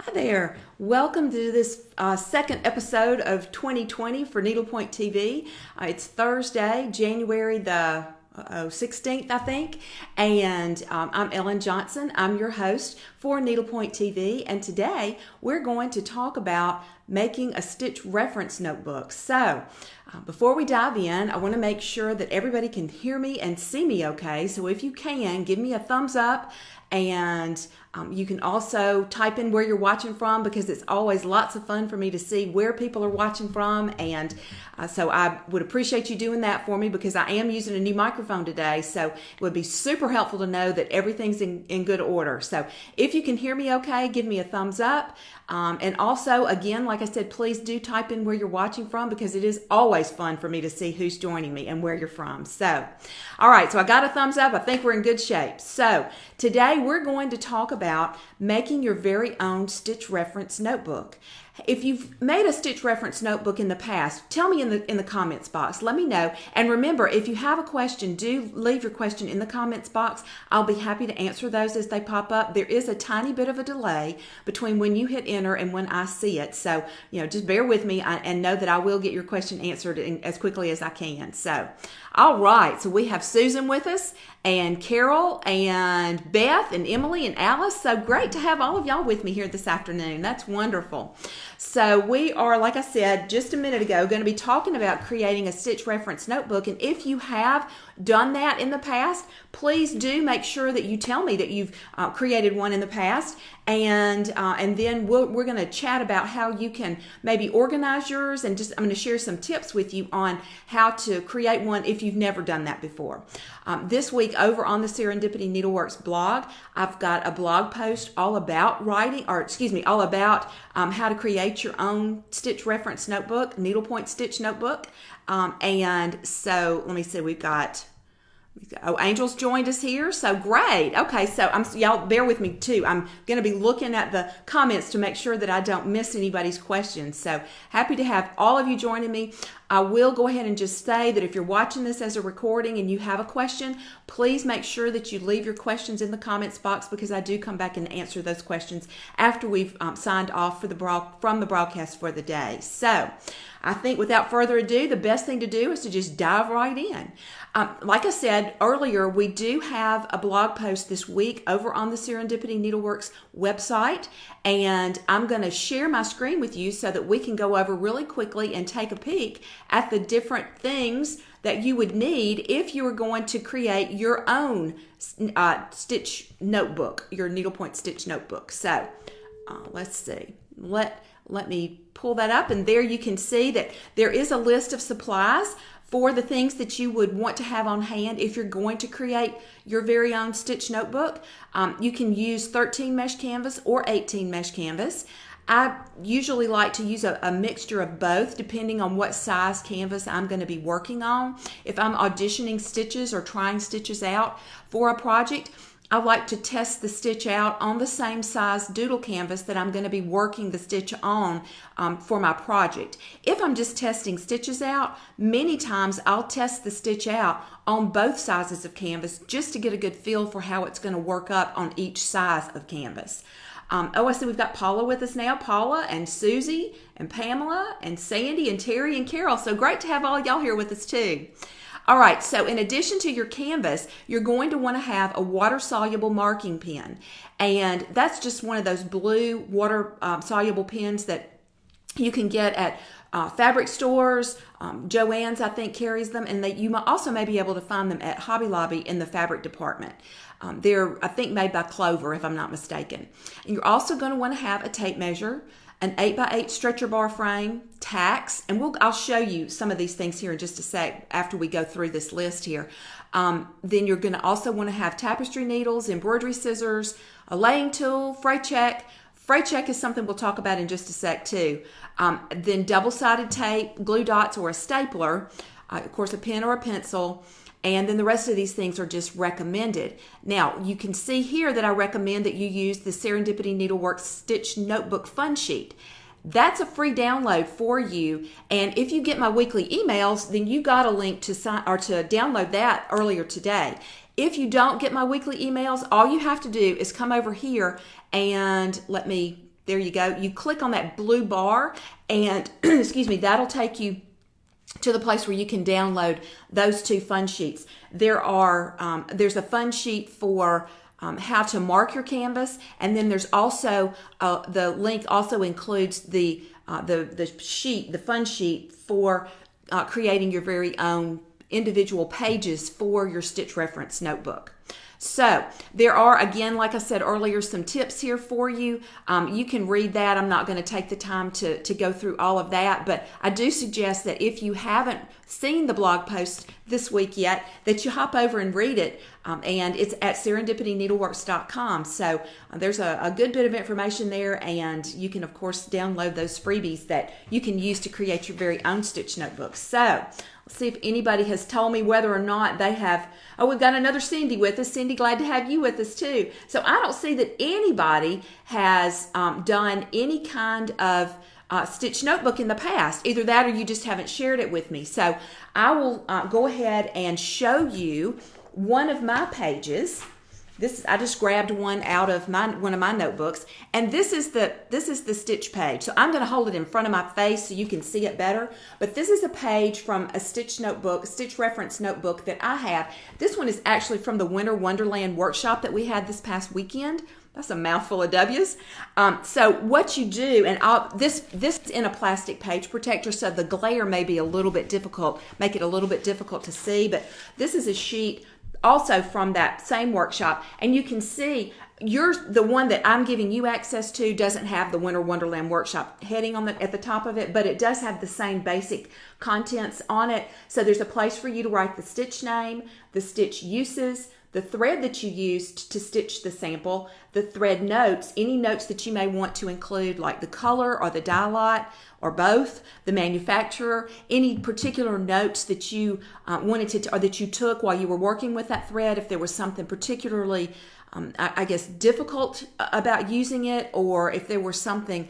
Hi there. Welcome to this second episode of 2020 for Needlepoint TV. It's Thursday, January the 16th, I think, and I'm Ellen Johnson. I'm your host for Needlepoint TV, and today we're going to talk about making a stitch reference notebook. So, before we dive in, I want to make sure that everybody can hear me and see me okay. So if you can, give me a thumbs up, and you can also type in where you're watching from, because it's always lots of fun for me to see where people are watching from. And so I would appreciate you doing that for me, because I am using a new microphone today. So it would be super helpful to know that everything's in good order. So if you can hear me okay, give me a thumbs up. And also, again, like I said, please do type in where you're watching from, because it is always fun for me to see who's joining me and where you're from. So, all right, so I got a thumbs up. I think we're in good shape. So today we're going to talk about making your very own stitch reference notebook. If you've made a stitch reference notebook in the past, tell me in the comments box. Let me know. And remember, if you have a question, do leave your question in the comments box. I'll be happy to answer those as they pop up. There is a tiny bit of a delay between when you hit enter and when I see it. So, just bear with me and know that I will get your question answered as quickly as I can. So, all right. So we have Susan with us, and Carol, and Beth, and Emily, and Alice. So great to have all of y'all with me here this afternoon. That's wonderful. So we are, like I said just a minute ago, going to be talking about creating a stitch reference notebook. And if you have done that in the past, please do make sure that you tell me that you've created one in the past. And then we're going to chat about how you can maybe organize yours, and I'm going to share some tips with you on how to create one if you've never done that before. This week over on the Serendipity Needleworks blog, I've got a blog post all about all about how to create your own stitch reference notebook, needlepoint stitch notebook. And so let me see, we've got, Angel's joined us here, so great. Okay, so y'all bear with me too. I'm going to be looking at the comments to make sure that I don't miss anybody's questions. So happy to have all of you joining me. I will go ahead and just say that if you're watching this as a recording and you have a question, please make sure that you leave your questions in the comments box, because I do come back and answer those questions after we've signed off from the broadcast for the day. So I think without further ado, the best thing to do is to just dive right in. Like I said earlier, we do have a blog post this week over on the Serendipity Needleworks website, and I'm going to share my screen with you so that we can go over really quickly and take a peek at the different things that you would need if you were going to create your own stitch notebook, your needlepoint stitch notebook. So let's see. Let me pull that up, and there you can see that there is a list of supplies for the things that you would want to have on hand if you're going to create your very own stitch notebook. You can use 13 mesh canvas or 18 mesh canvas. I usually like to use a mixture of both, depending on what size canvas I'm going to be working on. If I'm auditioning stitches or trying stitches out for a project, I like to test the stitch out on the same size doodle canvas that I'm going to be working the stitch on for my project. If I'm just testing stitches out, many times I'll test the stitch out on both sizes of canvas just to get a good feel for how it's going to work up on each size of canvas. I see we've got Paula with us now. Paula and Susie and Pamela and Sandy and Terry and Carol. So great to have all y'all here with us too. All right, so in addition to your canvas, you're going to want to have a water-soluble marking pen. And that's just one of those blue water-soluble pens that you can get at fabric stores. Joann's, I think, carries them. And you also may be able to find them at Hobby Lobby in the fabric department. They're, I think, made by Clover, if I'm not mistaken. And you're also going to want to have a tape measure, an 8x8 stretcher bar frame, tacks, and I'll show you some of these things here in just a sec after we go through this list here. Then you're going to also want to have tapestry needles, embroidery scissors, a laying tool, fray check. Fray check is something we'll talk about in just a sec too. Then double-sided tape, glue dots, or a stapler, of course a pen or a pencil. And then the rest of these things are just recommended. Now, you can see here that I recommend that you use the Serendipity Needleworks Stitch Notebook Fun Sheet. That's a free download for you. And if you get my weekly emails, then you got a link to download that earlier today. If you don't get my weekly emails, all you have to do is come over here and let me there you go. You click on that blue bar and excuse me, that'll take you to the place where you can download those two fun sheets. There's a fun sheet for how to mark your canvas, and then there's also the link also includes the fun sheet for creating your very own individual pages for your stitch reference notebook. So there are, again, like I said earlier, some tips here for you. You can read that. I'm not going to take the time to go through all of that, but I do suggest that if you haven't seen the blog post this week yet, that you hop over and read it. And it's at serendipityneedleworks.com. So there's a good bit of information there, and you can, of course, download those freebies that you can use to create your very own stitch notebooks. So let's see if anybody has told me whether or not they have. Oh, we've got another Cindy with us. Cindy, glad to have you with us too. So I don't see that anybody has done any kind of stitch notebook in the past. Either that or you just haven't shared it with me. So I will go ahead and show you one of my pages. I just grabbed one out of one of my notebooks, and this is the stitch page. So I'm going to hold it in front of my face so you can see it better. But this is a page from a stitch reference notebook that I have. This one is actually from the Winter Wonderland workshop that we had this past weekend. That's a mouthful of W's. So what you do, and this is in a plastic page protector, so the glare may be a little bit difficult, make it a little bit difficult to see. But this is a sheet also from that same workshop, and you can see the one that I'm giving you access to doesn't have the Winter Wonderland workshop heading at the top of it, but it does have the same basic contents on it. So there's a place for you to write the stitch name, the stitch uses, the thread that you used to stitch the sample, the thread notes, any notes that you may want to include, like the color or the dye lot or both, the manufacturer, any particular notes that you wanted to, or that you took while you were working with that thread, if there was something particularly I guess difficult about using it, or if there was something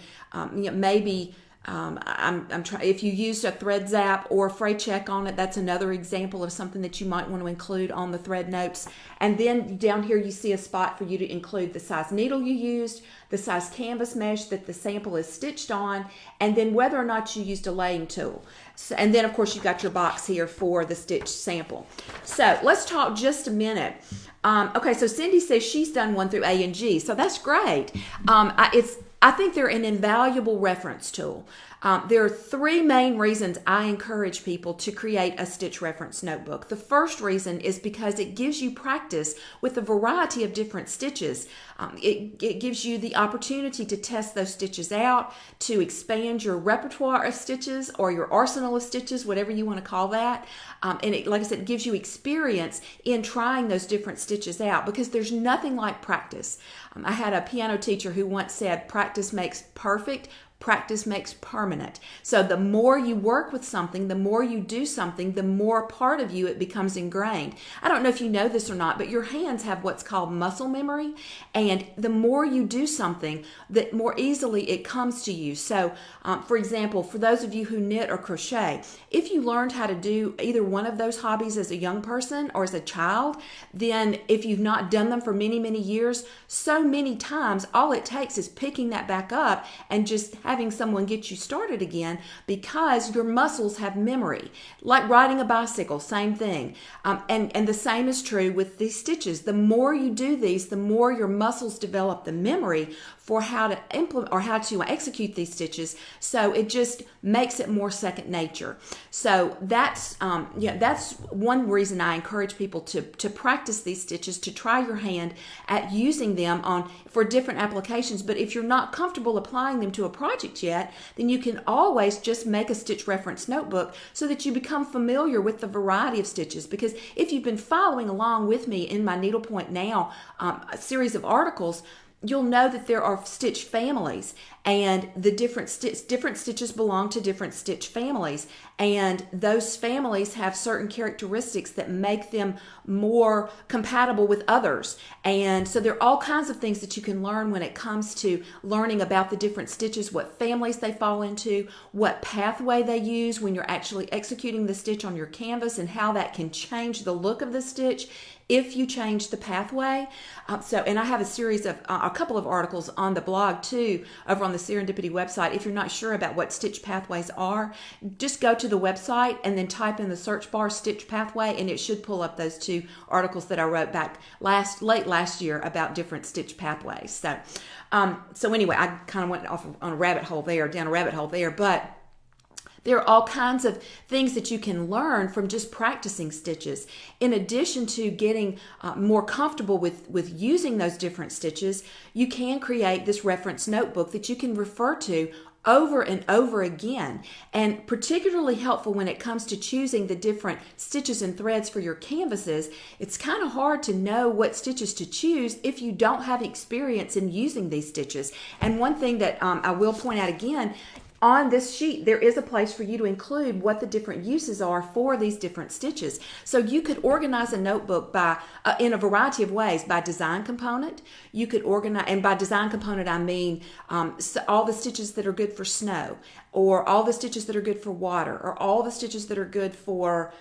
maybe if you used a thread zap or a fray check on it, that's another example of something that you might want to include on the thread notes. And then down here you see a spot for you to include the size needle you used, the size canvas mesh that the sample is stitched on, and then whether or not you used a laying tool. So, and then of course you've got your box here for the stitch sample. So let's talk just a minute. Okay, so Cindy says she's done one through A and G, so that's great. I think they're an invaluable reference tool. There are three main reasons I encourage people to create a stitch reference notebook. The first reason is because it gives you practice with a variety of different stitches. It gives you the opportunity to test those stitches out, to expand your repertoire of stitches or your arsenal of stitches, whatever you want to call that. And like I said, it gives you experience in trying those different stitches out, because there's nothing like practice. I had a piano teacher who once said, practice makes perfect, practice makes permanent. So the more you work with something, the more you do something, the more part of you it becomes ingrained. I don't know if you know this or not, but your hands have what's called muscle memory, and the more you do something, the more easily it comes to you. So for example, for those of you who knit or crochet, if you learned how to do either one of those hobbies as a young person or as a child, then if you've not done them for many, many years, so many times all it takes is picking that back up and just having someone get you started again, because your muscles have memory. Like riding a bicycle, same thing. And the same is true with these stitches. The more you do these, the more your muscles develop the memory for how to implement or how to execute these stitches. So it just makes it more second nature. So that's one reason I encourage people to practice these stitches, to try your hand at using them for different applications. But if you're not comfortable applying them to a project yet, then you can always just make a stitch reference notebook so that you become familiar with the variety of stitches. Because if you've been following along with me in my Needlepoint Now series of articles, you'll know that there are stitch families, and the different stitches belong to different stitch families, and those families have certain characteristics that make them more compatible with others. And so there are all kinds of things that you can learn when it comes to learning about the different stitches, what families they fall into, what pathway they use when you're actually executing the stitch on your canvas, and how that can change the look of the stitch. if you change the pathway. And I have a couple of articles on the blog too, over on the Serendipity website. If you're not sure about what stitch pathways are, just go to the website and then type in the search bar stitch pathway, and it should pull up those two articles that I wrote back late last year about different stitch pathways. So anyway, I kind of went off on a rabbit hole there, but there are all kinds of things that you can learn from just practicing stitches. In addition to getting more comfortable with using those different stitches, you can create this reference notebook that you can refer to over and over again, and particularly helpful when it comes to choosing the different stitches and threads for your canvases. It's kind of hard to know what stitches to choose if you don't have experience in using these stitches. And one thing that I will point out again, on this sheet, there is a place for you to include what the different uses are for these different stitches. So you could organize a notebook by in a variety of ways. By design component, you could organize, and by design component I mean all the stitches that are good for snow, or all the stitches that are good for water, or all the stitches that are good for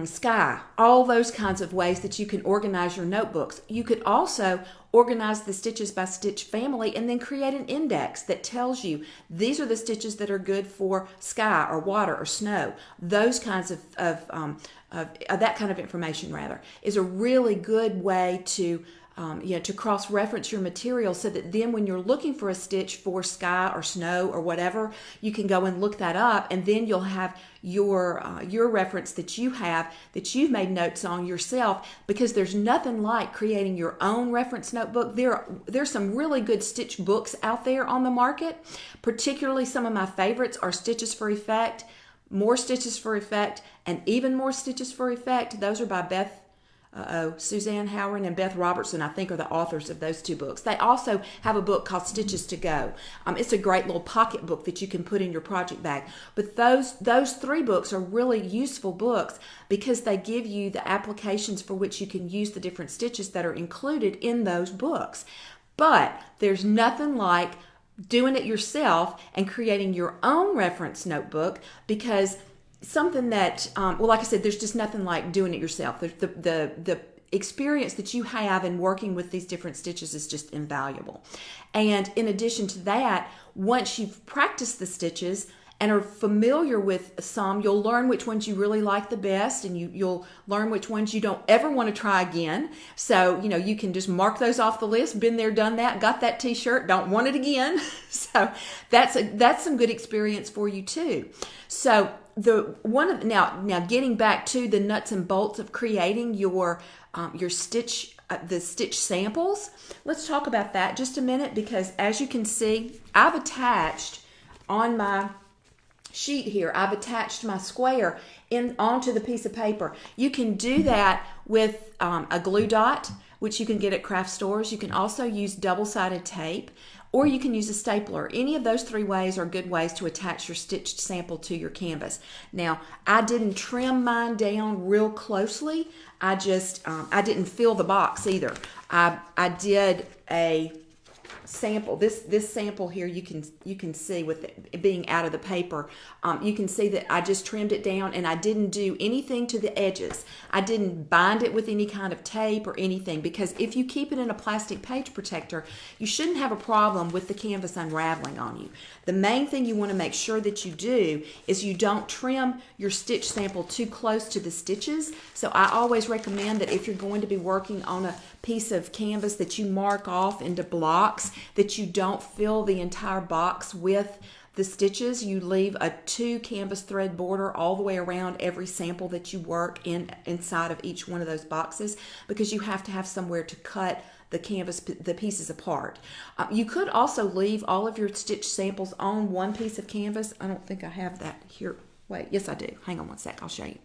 sky, all those kinds of ways that you can organize your notebooks. You could also organize the stitches by stitch family and then create an index that tells you these are the stitches that are good for sky or water or snow. Those kinds of that kind of information rather is a really good way to to cross-reference your material, so that then when you're looking for a stitch for sky or snow or whatever, you can go and look that up, and then you'll have your reference that you've made notes on yourself, because there's nothing like creating your own reference notebook. There's some really good stitch books out there on the market. Particularly some of my favorites are Stitches for Effect, More Stitches for Effect, and Even More Stitches for Effect. Those are by Suzanne Howard and Beth Robertson, I think, are the authors of those two books. They also have a book called Stitches to Go. It's a great little pocket book that you can put in your project bag. But those three books are really useful books because they give you the applications for which you can use the different stitches that are included in those books. But there's nothing like doing it yourself and creating your own reference notebook, because something that, like I said, there's just nothing like doing it yourself. The experience that you have in working with these different stitches is just invaluable. And in addition to that, once you've practiced the stitches and are familiar with some, you'll learn which ones you really like the best, and you'll learn which ones you don't ever want to try again. So, you can just mark those off the list. Been there, done that, got that t-shirt, don't want it again. So that's some good experience for you too. So now getting back to the nuts and bolts of creating your stitch, the stitch samples, let's talk about that just a minute, because as you can see, I've attached on my sheet here, I've attached my square onto the piece of paper. You can do that with a glue dot, which you can get at craft stores. You can also use double-sided tape, or you can use a stapler. Any of those three ways are good ways to attach your stitched sample to your canvas. Now, I didn't trim mine down real closely. I didn't fill the box either. I did a sample. This sample here, you can see with it being out of the paper, you can see that I just trimmed it down, and I didn't do anything to the edges. I didn't bind it with any kind of tape or anything, because if you keep it in a plastic page protector, you shouldn't have a problem with the canvas unraveling on you. The main thing you want to make sure that you do is you don't trim your stitch sample too close to the stitches. So I always recommend that if you're going to be working on a piece of canvas that you mark off into blocks, that you don't fill the entire box with the stitches. You leave a 2 canvas thread border all the way around every sample that you work inside of each one of those boxes, because you have to have somewhere to cut the pieces apart. You could also leave all of your stitch samples on one piece of canvas. I don't think I have that here. Wait, yes I do. Hang on one sec, I'll show you.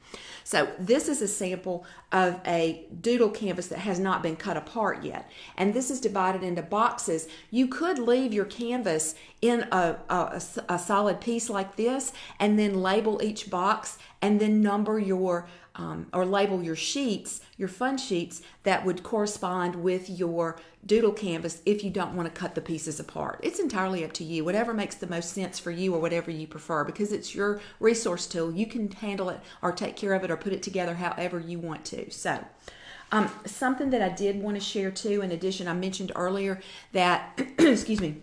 So this is a sample of a doodle canvas that has not been cut apart yet. And this is divided into boxes. You could leave your canvas in a solid piece like this, and then label each box, and then number your or label your sheets, your fun sheets that would correspond with your doodle canvas if you don't want to cut the pieces apart. It's entirely up to you, whatever makes the most sense for you or whatever you prefer, because it's your resource tool. You can handle it or take care of it or put it together however you want to. So, Something that I did want to share too, in addition, I mentioned earlier that, excuse me,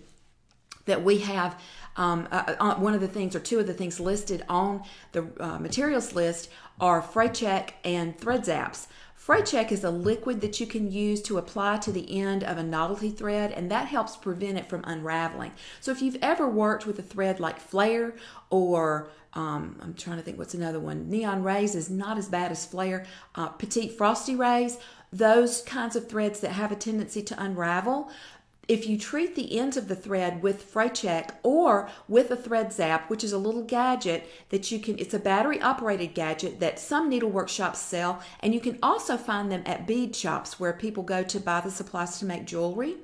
that we have one of the things or two of the things listed on the materials list are fray check and thread zaps. Fray check is a liquid that you can use to apply to the end of a novelty thread, and that helps prevent it from unraveling. So if you've ever worked with a thread like flare or I'm trying to think what's another one. Neon rays is not as bad as flare. Petite frosty rays, those kinds of threads that have a tendency to unravel. If you treat the ends of the thread with fray check or with a thread zap, which is a little gadget that you can, it's a battery operated gadget that some needlework shops sell, and you can also find them at bead shops where people go to buy the supplies to make jewelry.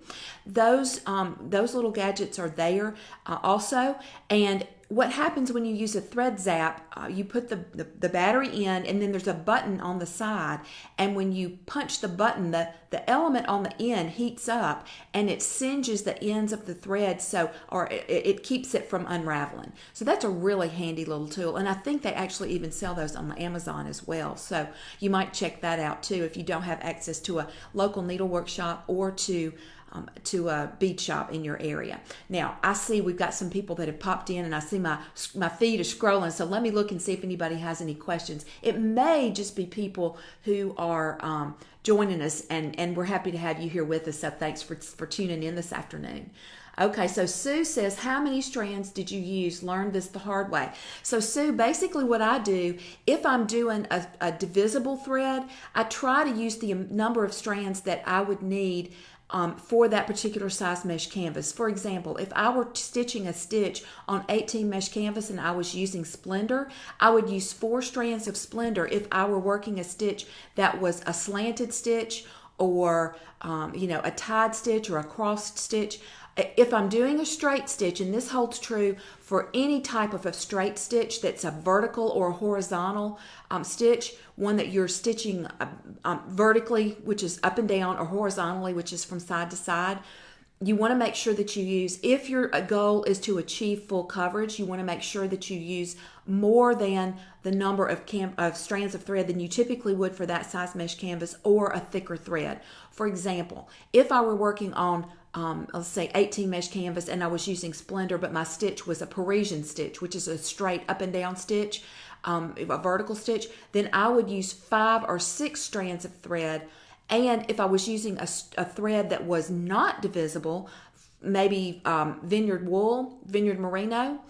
Those little gadgets are there also, and what happens when you use a thread zap, you put the battery in, and then there's a button on the side, and when you punch the button, the element on the end heats up and it singes the ends of the thread, or it keeps it from unraveling. So that's a really handy little tool, and I think they actually even sell those on Amazon as well. So you might check that out too if you don't have access to a local needlework shop or to a bead shop in your area. Now, I see we've got some people that have popped in, and I see my feed is scrolling, so let me look and see if anybody has any questions. It may just be people who are joining us, and we're happy to have you here with us, so thanks for tuning in this afternoon. Okay, so Sue says, how many strands did you use? Learned this the hard way. So Sue, basically what I do, if I'm doing a divisible thread, I try to use the number of strands that I would need for that particular size mesh canvas. For example, if I were stitching a stitch on 18 mesh canvas and I was using Splendor, I would use 4 strands of Splendor if I were working a stitch that was a slanted stitch or a tied stitch or a crossed stitch. If I'm doing a straight stitch, and this holds true for any type of a straight stitch that's a vertical or a horizontal stitch, one that you're stitching vertically, which is up and down, or horizontally, which is from side to side, you want to make sure that you use, if your goal is to achieve full coverage, you want to make sure that you use more than the number of strands of thread than you typically would for that size mesh canvas or a thicker thread. For example, if I were working on let's say 18 mesh canvas and I was using Splendor, but my stitch was a Parisian stitch, which is a straight up and down stitch, a vertical stitch, then I would use 5 or 6 strands of thread. And if I was using a thread that was not divisible, maybe Vineyard wool, Vineyard merino,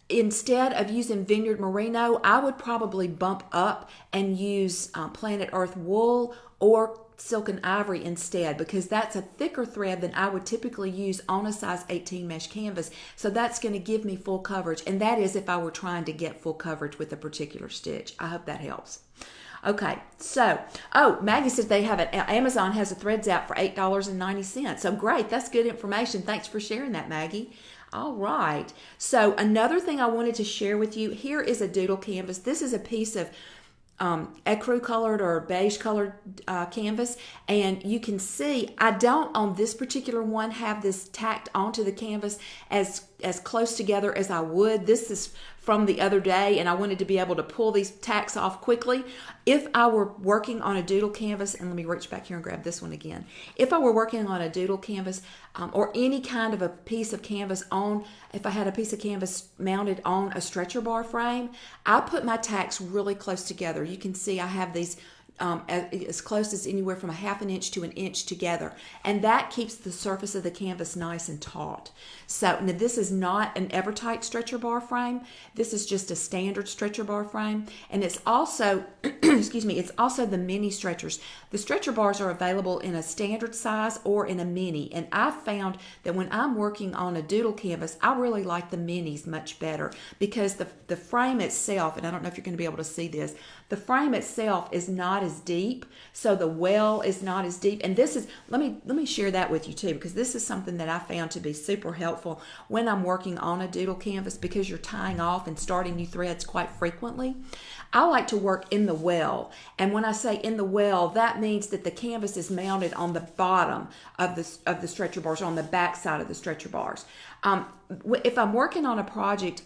instead of using Vineyard merino, I would probably bump up and use Planet Earth wool or silken ivory instead, because that's a thicker thread than I would typically use on a size 18 mesh canvas. So that's going to give me full coverage, and that is if I were trying to get full coverage with a particular stitch. I hope that helps. Okay, so, Maggie said they have it. Amazon has a thread zap for $8.90. So great, that's good information. Thanks for sharing that, Maggie. All right, so another thing I wanted to share with you, here is a doodle canvas. This is a piece of ecru colored or beige colored canvas, and you can see I don't on this particular one have this tacked onto the canvas as close together as I would. This is from the other day, and I wanted to be able to pull these tacks off quickly. If I were working on a doodle canvas, and let me reach back here and grab this one again. If I were working on a doodle canvas or any kind of a piece of canvas if I had a piece of canvas mounted on a stretcher bar frame, I put my tacks really close together. You can see I have these as close as anywhere from a ½ inch to an inch together, and that keeps the surface of the canvas nice and taut. So now this is not an Evertight stretcher bar frame. This is just a standard stretcher bar frame, and it's also excuse me, it's also the mini stretchers. The stretcher bars are available in a standard size or in a mini, and I've found that when I'm working on a doodle canvas, I really like the minis much better, because the frame itself, and I don't know if you're going to be able to see this, the frame itself is not as deep, so the well is not as deep. And this is, let me share that with you too, because this is something that I found to be super helpful when I'm working on a doodle canvas, because you're tying off and starting new threads quite frequently. I like to work in the well, and when I say in the well, that means that the canvas is mounted on the bottom of the stretcher bars, on the back side of the stretcher bars. If I'm working on a project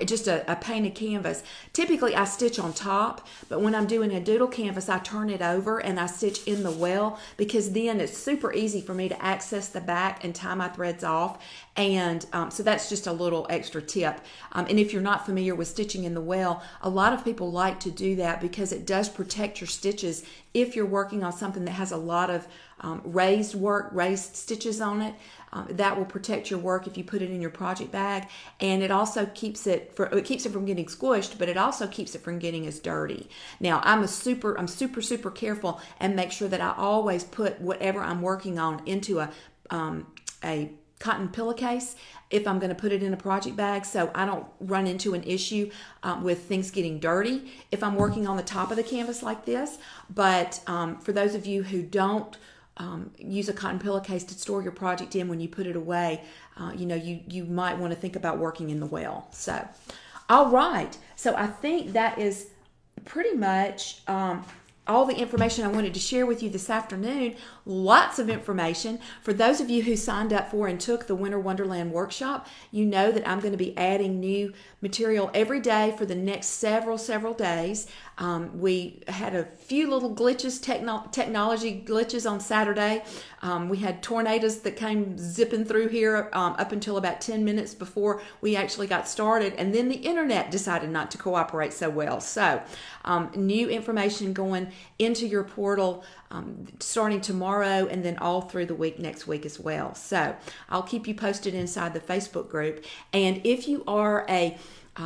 just a painted canvas. Typically I stitch on top, but when I'm doing a doodle canvas, I turn it over and I stitch in the well, because then it's super easy for me to access the back and tie my threads off. And so that's just a little extra tip. And if you're not familiar with stitching in the well, a lot of people like to do that because it does protect your stitches if you're working on something that has a lot of raised stitches on it. That will protect your work if you put it in your project bag, and it also keeps it from getting squished, but it also keeps it from getting as dirty. Now I'm super careful and make sure that I always put whatever I'm working on into a cotton pillowcase if I'm going to put it in a project bag, so I don't run into an issue with things getting dirty if I'm working on the top of the canvas like this. But for those of you who don't use a cotton pillowcase to store your project in when you put it away, you might want to think about working in the well. So, all right. So I think that is pretty much all the information I wanted to share with you this afternoon. Lots of information. For those of you who signed up for and took the Winter Wonderland workshop, you know that I'm going to be adding new material every day for the next several days. We had a few little glitches, technology glitches on Saturday. We had tornadoes that came zipping through here up until about 10 minutes before we actually got started, and then the internet decided not to cooperate so well. So new information going into your portal starting tomorrow and then all through the week next week as well. So I'll keep you posted inside the Facebook group. And if you are a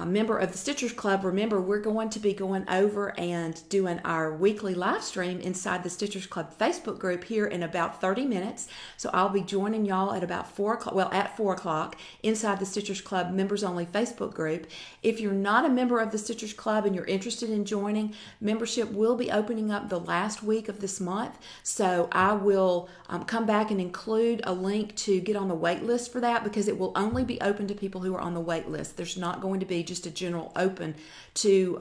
member of the Stitchers Club, remember we're going to be going over and doing our weekly live stream inside the Stitchers Club Facebook group here in about 30 minutes. So I'll be joining y'all at about 4 o'clock, at 4 o'clock inside the Stitchers Club members only Facebook group. If you're not a member of the Stitchers Club and you're interested in joining, membership will be opening up the last week of this month. So I will come back and include a link to get on the wait list for that, because it will only be open to people who are on the wait list. There's not going to be just a general open to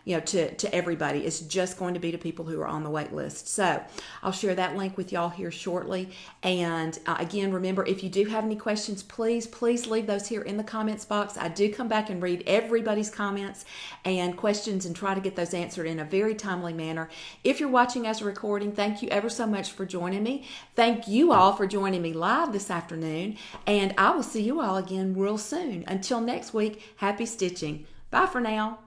to everybody. It's just going to be to people who are on the wait list. So I'll share that link with y'all here shortly. And again, remember, if you do have any questions, please leave those here in the comments box. I do come back and read everybody's comments and questions and try to get those answered in a very timely manner. If you're watching as a recording, thank you ever so much for joining me. Thank you all for joining me live this afternoon, and I will see you all again real soon. Until next week, happy stitching. Bye for now.